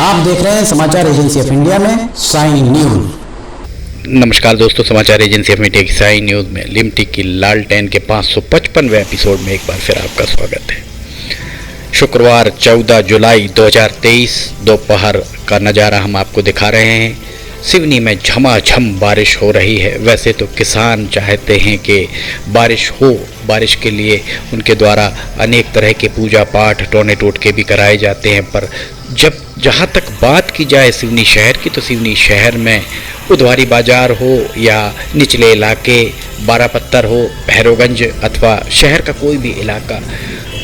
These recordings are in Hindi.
आप देख रहे हैं समाचार एजेंसी ऑफ इंडिया में साइन न्यूज। नमस्कार दोस्तों, समाचार एजेंसी ऑफ इंडिया की साइन न्यूज में लिमटिक की लालटेन के 555वें एपिसोड में एक बार फिर आपका स्वागत है। शुक्रवार 14 जुलाई 2023 दोपहर का नज़ारा हम आपको दिखा रहे हैं। सिवनी में झमाझम बारिश हो रही है। वैसे तो किसान चाहते हैं कि बारिश हो, बारिश के लिए उनके द्वारा अनेक तरह के पूजा पाठ टोने टोटके भी कराए जाते हैं, पर जहाँ तक बात की जाए सिवनी शहर की, तो सिवनी शहर में उधवारी बाजार हो या निचले इलाके बारापत्तर हो, भैरवगंज अथवा शहर का कोई भी इलाका,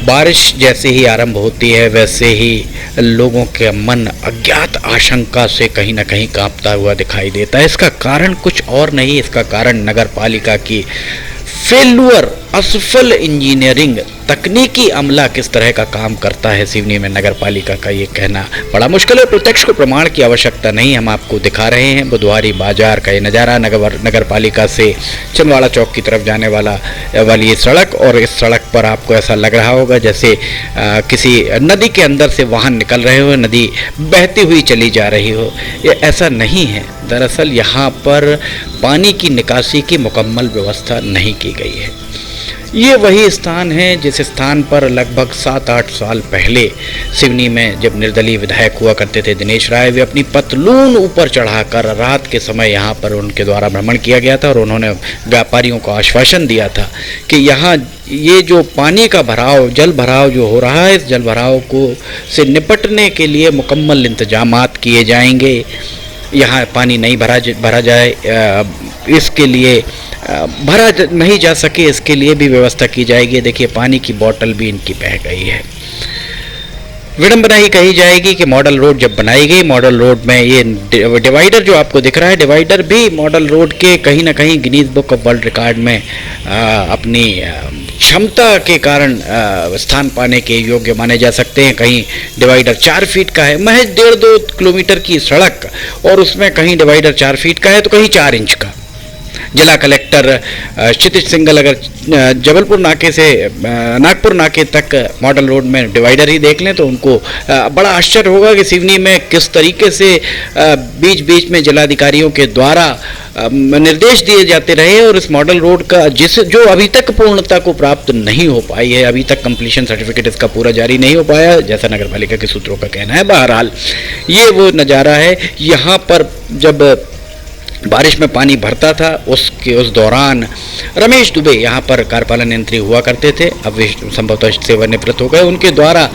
बारिश जैसे ही आरंभ होती है वैसे ही लोगों के मन अज्ञात आशंका से कहीं ना कहीं कांपता हुआ दिखाई देता है। इसका कारण कुछ और नहीं, इसका कारण नगर पालिका की फेल्यूर, असफल इंजीनियरिंग, तकनीकी अमला किस तरह का काम करता है सिवनी में नगर पालिका का ये कहना बड़ा मुश्किल है। प्रत्यक्ष को प्रमाण की आवश्यकता नहीं, हम आपको दिखा रहे हैं बुधवारी बाजार का ये नज़ारा। नगर पालिका से छिंदवाड़ा चौक की तरफ जाने वाली ये सड़क, और इस सड़क पर आपको ऐसा लग रहा होगा जैसे किसी नदी के अंदर से वाहन निकल रहे हो, नदी बहती हुई चली जा रही हो। ये ऐसा नहीं है। दरअसल यहाँ पर पानी की निकासी की मुकम्मल व्यवस्था नहीं की गई है। ये वही स्थान है जिस स्थान पर लगभग 7-8 साल पहले सिवनी में जब निर्दलीय विधायक हुआ करते थे दिनेश राय, वे अपनी पतलून ऊपर चढ़ाकर रात के समय यहाँ पर उनके द्वारा भ्रमण किया गया था और उन्होंने व्यापारियों को आश्वासन दिया था कि यहाँ ये जो पानी का भराव, जल भराव जो हो रहा है, इस जल भराव को से निपटने के लिए मुकम्मल इंतजामात किए जाएंगे। यहाँ पानी नहीं भरा जाए, इसके लिए भरा नहीं जा सके, इसके लिए भी व्यवस्था की जाएगी। देखिए पानी की बोतल भी इनकी बह गई है। विडंबना ही कही जाएगी कि मॉडल रोड जब बनाई गई, मॉडल रोड में ये डिवाइडर जो आपको दिख रहा है, डिवाइडर भी मॉडल रोड के कहीं ना कहीं Guinness book of world record में अपनी क्षमता के कारण स्थान पाने के योग्य माने जा सकते हैं। कहीं डिवाइडर 4 फीट का है, महज 1.5-2 किलोमीटर की सड़क, और उसमें कहीं डिवाइडर 4 फीट का है तो कहीं 4 इंच का। जिला कलेक्टर क्षितिज सिंघल अगर जबलपुर नाके से नागपुर नाके तक मॉडल रोड में डिवाइडर ही देख लें तो उनको बड़ा आश्चर्य होगा कि सिवनी में किस तरीके से बीच बीच में जिलाधिकारियों के द्वारा निर्देश दिए जाते रहे, और इस मॉडल रोड का जो अभी तक पूर्णता को प्राप्त नहीं हो पाई है, अभी तक कंप्लीशन सर्टिफिकेट इसका पूरा जारी नहीं हो पाया, जैसा नगर पालिका के सूत्रों का कहना है। बहरहाल ये वो नज़ारा है। यहाँ पर जब बारिश में पानी भरता था उस दौरान रमेश दुबे यहाँ पर कार्यपालन यंत्री हुआ करते थे, अब वे संभवतः सेवानिवृत्त हो गए। उनके द्वारा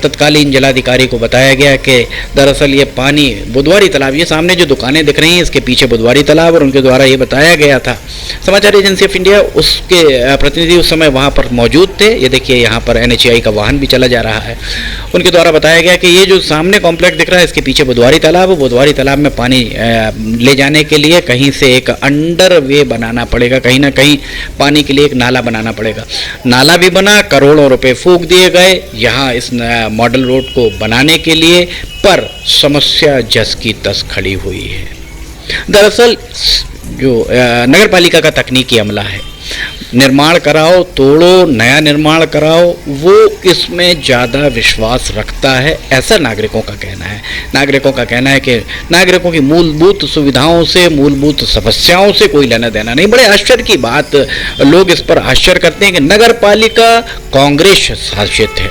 तत्कालीन जिलाधिकारी को बताया गया कि दरअसल ये पानी बुधवारी तालाब, ये सामने जो दुकानें दिख रही हैं इसके पीछे बुधवारी तालाब, और उनके द्वारा ये बताया गया था। समाचार एजेंसी ऑफ इंडिया उसके प्रतिनिधि उस समय वहाँ पर मौजूद थे। ये देखिए यहाँ पर NHAI का वाहन भी चला जा रहा है। उनके द्वारा बताया गया कि ये जो सामने कॉम्प्लेक्स दिख रहा है इसके पीछे बुधवारी तालाब, बुधवारी तालाब में पानी ले जाने के लिए कहीं से एक अंडर वे बनाना पड़ेगा, कहीं ना कहीं पानी के लिए एक नाला बनाना पड़ेगा। नाला भी बना, करोड़ों रुपए फूंक दिए गए यहाँ इस मॉडल रोड को बनाने के लिए, पर समस्या जस की तस खड़ी हुई है। दरअसल जो नगर पालिका का तकनीकी अमला है, निर्माण कराओ, तोड़ो, नया निर्माण कराओ, वो इसमें ज़्यादा विश्वास रखता है, ऐसा नागरिकों का कहना है। नागरिकों का कहना है कि नागरिकों की मूलभूत सुविधाओं से, मूलभूत समस्याओं से कोई लेना देना नहीं। बड़े आश्चर्य की बात, लोग इस पर आश्चर्य करते हैं कि नगर पालिका कांग्रेस शासित है,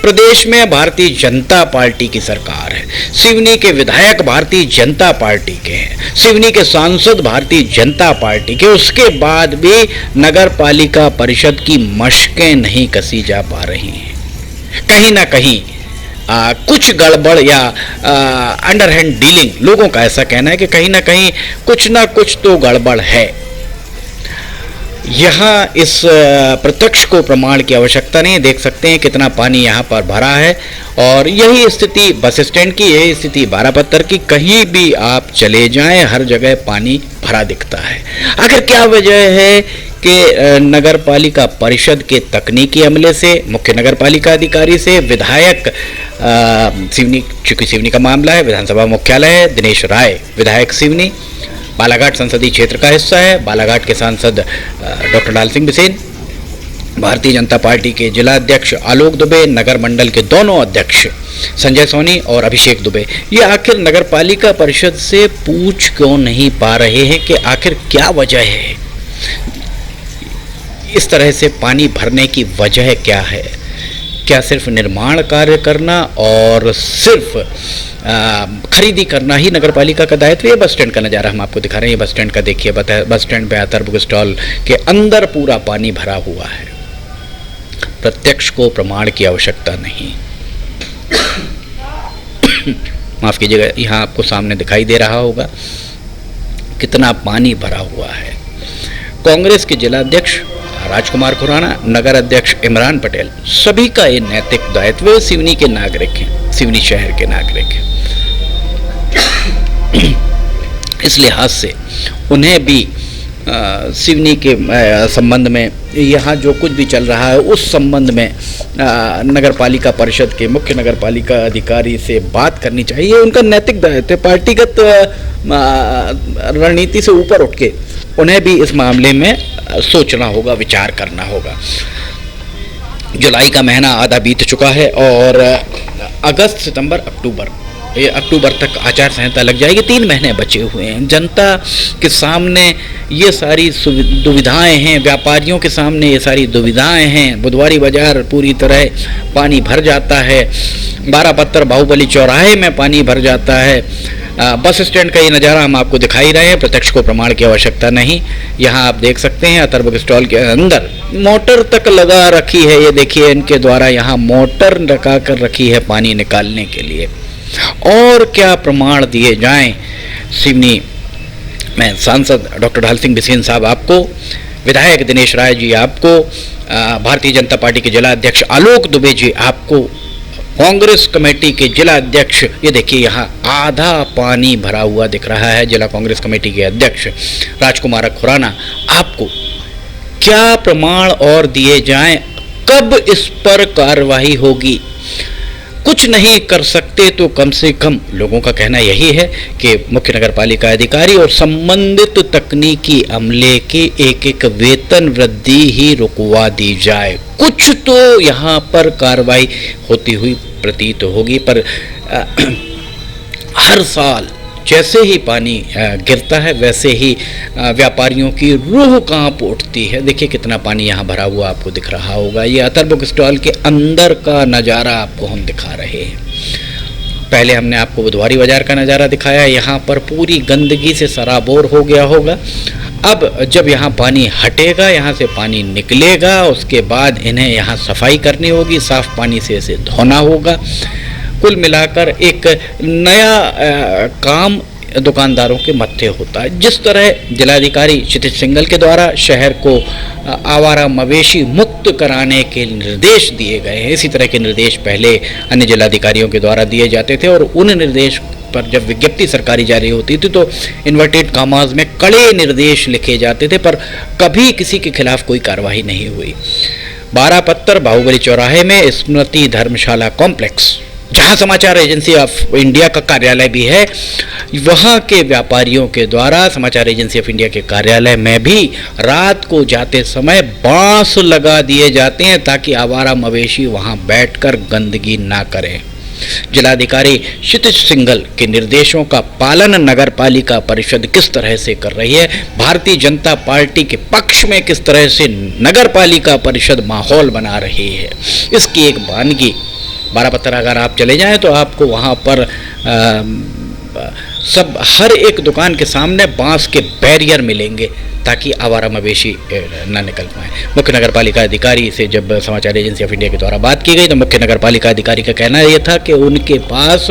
प्रदेश में भारतीय जनता पार्टी की सरकार है, सिवनी के विधायक भारतीय जनता पार्टी के हैं, सिवनी के सांसद भारतीय जनता पार्टी के, उसके बाद भी नगर पालिका परिषद की मशकें नहीं कसी जा पा रही हैं। कहीं ना कहीं कुछ गड़बड़ या अंडरहैंड डीलिंग, लोगों का ऐसा कहना है कि कहीं ना कहीं कुछ ना कुछ तो गड़बड़ है। यहाँ इस प्रत्यक्ष को प्रमाण की आवश्यकता नहीं, देख सकते हैं कितना पानी यहाँ पर भरा है, और यही स्थिति बस स्टैंड की, यही स्थिति बारापत्तर की, कहीं भी आप चले जाएं हर जगह पानी भरा दिखता है। आखिर क्या वजह है कि नगर पालिका परिषद के तकनीकी अमले से, मुख्य नगर पालिका अधिकारी से, विधायक सिवनी, चूंकि सिवनी का मामला है, विधानसभा मुख्यालय है, दिनेश राय विधायक सिवनी, बालाघाट संसदीय क्षेत्र का हिस्सा है, बालाघाट के सांसद डॉक्टर लाल सिंह बिसेन, भारतीय जनता पार्टी के जिला अध्यक्ष आलोक दुबे, नगर मंडल के दोनों अध्यक्ष संजय सोनी और अभिषेक दुबे, ये आखिर नगर पालिका परिषद से पूछ क्यों नहीं पा रहे हैं कि आखिर क्या वजह है, इस तरह से पानी भरने की वजह क्या है। क्या सिर्फ निर्माण कार्य करना और सिर्फ खरीदी करना ही नगर पालिका का दायित्व है? बस स्टैंड का नज़ारा हम आपको दिखा रहे हैं। बस स्टैंड का देखिए, बस स्टैंड पे आतर बुक स्टॉल के अंदर पूरा पानी भरा हुआ है। प्रत्यक्ष को प्रमाण की आवश्यकता नहीं। माफ कीजिएगा, यहाँ आपको सामने दिखाई दे रहा होगा कितना पानी भरा हुआ है। कांग्रेस के जिला अध्यक्ष राजकुमार खुराना, नगर अध्यक्ष इमरान पटेल, सभी का ये नैतिक दायित्व है। सिवनी के नागरिक हैं, सिवनी शहर के नागरिक हैं। इस लिहाज से उन्हें भी सिवनी के संबंध में, यहाँ जो कुछ भी चल रहा है उस संबंध में नगर पालिका परिषद के मुख्य नगर पालिका अधिकारी से बात करनी चाहिए। उनका नैतिक दायित्व है। पार्टीगत रणनीति से ऊपर उठ के उन्हें भी इस मामले में सोचना होगा, विचार करना होगा। जुलाई का महीना आधा बीत चुका है और अगस्त, सितंबर, अक्टूबर तक आचार संहिता लग जाएगी। 3 महीने बचे हुए हैं। जनता के सामने ये सारी दुविधाएं हैं, व्यापारियों के सामने ये सारी दुविधाएं हैं। बुधवारी बाजार पूरी तरह पानी भर जाता है, 12 पत्थर बाहुबली चौराहे में पानी भर जाता है। बस स्टैंड का ये नज़ारा हम आपको दिखाई रहे हैं। प्रत्यक्ष को प्रमाण की आवश्यकता नहीं। यहाँ आप देख सकते हैं अतर बुक स्टॉल के अंदर मोटर तक लगा रखी है। ये देखिए, इनके द्वारा यहाँ मोटर लगा कर रखी है पानी निकालने के लिए। और क्या प्रमाण दिए जाएं? सिवनी में सांसद डॉक्टर ढाल सिंह बिसेन साहब आपको, विधायक दिनेश राय जी आपको, भारतीय जनता पार्टी के जिला अध्यक्ष आलोक दुबे जी आपको, कांग्रेस कमेटी के जिला अध्यक्ष, ये देखिए यहाँ आधा पानी भरा हुआ दिख रहा है। जिला कांग्रेस कमेटी के अध्यक्ष राजकुमार खुराना आपको, क्या प्रमाण और दिए जाएं? कब इस पर कार्रवाई होगी? कुछ नहीं कर सकते तो कम से कम लोगों का कहना यही है कि मुख्य नगर पालिका अधिकारी और संबंधित तकनीकी अमले के एक वेतन वृद्धि ही रुकवा दी जाए। कुछ तो यहाँ पर कार्रवाई होती हुई प्रतीत होगी। पर हर साल जैसे ही पानी गिरता है वैसे ही व्यापारियों की रूह कांप उठती है। देखिए कितना पानी यहाँ भरा हुआ आपको दिख रहा होगा। ये अतर बुक स्टॉल के अंदर का नज़ारा आपको हम दिखा रहे हैं। पहले हमने आपको बुधवारी बाजार का नज़ारा दिखाया, यहाँ पर पूरी गंदगी से सराबोर हो गया होगा। अब जब यहाँ पानी हटेगा, यहाँ से पानी निकलेगा, उसके बाद इन्हें यहाँ सफाई करनी होगी, साफ पानी से इसे धोना होगा। कुल मिलाकर एक नया काम दुकानदारों के मत्थे होता है। जिस तरह जिलाधिकारी क्षितिज सिंघल के द्वारा शहर को आवारा मवेशी मुक्त कराने के निर्देश दिए गए हैं, इसी तरह के निर्देश पहले अन्य जिलाधिकारियों के द्वारा दिए जाते थे। और उन निर्देश पर जब विज्ञप्ति सरकारी जारी होती थी तो इन्वर्टेड कामाज में कड़े निर्देश लिखे जाते थे, पर कभी किसी के खिलाफ कोई कार्रवाई नहीं हुई। 12 पत्थर बाहुबली चौराहे में स्मृति धर्मशाला कॉम्प्लेक्स, जहां समाचार एजेंसी ऑफ इंडिया का कार्यालय भी है, वहां के व्यापारियों के द्वारा समाचार एजेंसी ऑफ इंडिया के कार्यालय में भी रात को जाते समय बांस लगा दिए जाते हैं ताकि आवारा मवेशी वहां बैठकर गंदगी ना करें। जिलाधिकारी क्षितिज सिंघल के निर्देशों का पालन नगर पालिका परिषद किस तरह से कर रही है, भारतीय जनता पार्टी के पक्ष में किस तरह से नगर पालिका परिषद माहौल बना रही है, इसकी एक वानगी 12 पत्थर अगर आप चले जाएं तो आपको वहाँ पर सब हर एक दुकान के सामने बांस के बैरियर मिलेंगे ताकि आवारा मवेशी न निकल पाए। मुख्य नगर पालिका अधिकारी से जब समाचार एजेंसी ऑफ इंडिया के द्वारा बात की गई तो मुख्य नगर पालिका अधिकारी का कहना यह था कि उनके पास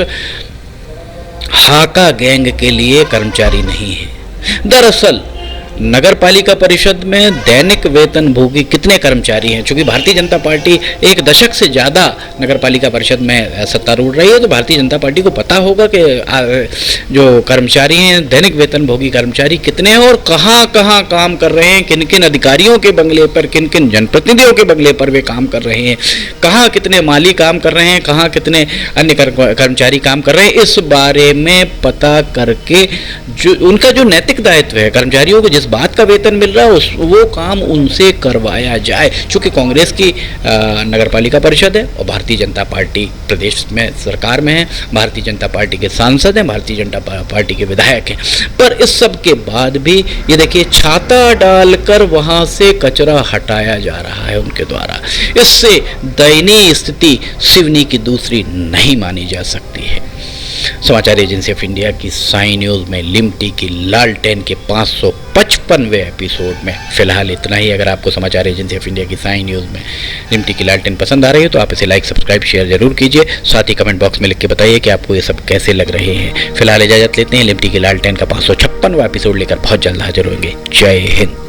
हाका गैंग के लिए कर्मचारी नहीं है। दरअसल नगर पालिका परिषद में दैनिक वेतन भोगी कितने कर्मचारी हैं? चूंकि भारतीय जनता पार्टी 1 दशक से ज़्यादा नगर पालिका परिषद में सत्तारूढ़ रही है तो भारतीय जनता पार्टी को पता होगा कि जो कर्मचारी हैं, दैनिक वेतन भोगी कर्मचारी कितने हैं और कहाँ कहाँ काम कर रहे हैं, किन किन अधिकारियों के बंगले पर, किन किन जनप्रतिनिधियों के बंगले पर वे काम कर रहे हैं, कहाँ कितने माली काम कर रहे हैं, कहाँ कितने अन्य कर्मचारी काम कर रहे हैं। इस बारे में पता करके जो उनका जो नैतिक दायित्व है, कर्मचारियों को जिस जिस बात का वेतन मिल रहा है वो काम उनसे करवाया जाए। चूंकि कांग्रेस की नगर पालिका परिषद है और भारतीय जनता पार्टी प्रदेश में सरकार में है, भारतीय जनता पार्टी के सांसद हैं, भारतीय जनता पार्टी के विधायक हैं, पर इस सब के बाद भी ये देखिए छाता डालकर वहां से कचरा हटाया जा रहा है उनके द्वारा। इससे दयनीय स्थिति सिवनी की दूसरी नहीं मानी जा सकती है। समाचार एजेंसी ऑफ इंडिया की साई न्यूज़ में लिमटी की लालटेन के 555वें एपिसोड में फिलहाल इतना ही। अगर आपको समाचार एजेंसी ऑफ इंडिया की साई न्यूज़ में लिमटी की लालटेन पसंद आ रही है तो आप इसे लाइक, सब्सक्राइब, शेयर जरूर कीजिए। साथ ही कमेंट बॉक्स में लिख के बताइए कि आपको ये सब कैसे लग रहे हैं। फिलहाल इजाजत लेते हैं। लिमटी की लालटेन का 556वां एपिसोड लेकर बहुत जल्द हाजिर होंगे। जय हिंद।